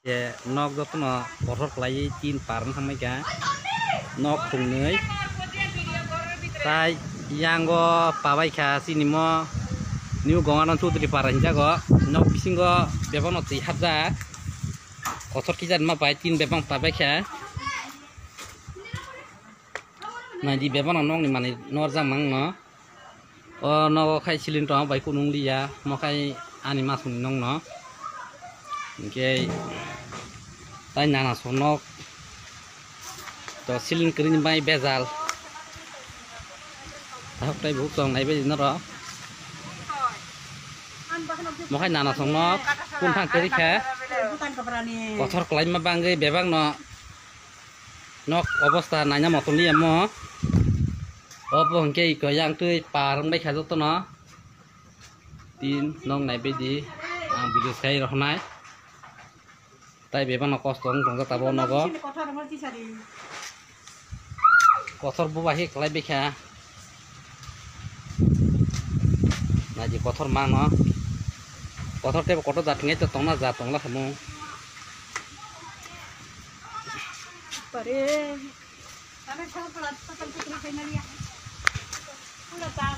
Dạ, nó có nó có rất lấy chín parang thằng mấy cá nó cùng nơi tai yang go pawai kha sini mo new gonga non sutri parang jago nó pising go bebang no ti hadza kotor kijan ma pai tin bebang pawai kha na di bebang nong ni mani nor jamang no o no khai silin to bai kunung liya mo khai ani ma sun nong no okay tai nana sonok to silin kering bai bezal tahap tai buk tong nai be nó ro mo khai nana sonok kun thang keri kha kothor klai ma bangai bebang no nok obostha nanya motoni mo opo hongke ko yang tui parang bai kha to no tin nong nai be di ang video sai ro nai tai bebang no kostong tong ta bo no go kothor bu bahi klai be kha na ji kothor ma no kothor te koto da tnge to tong na ja tong la samu pare ame khao plat patal putri kainania pula tam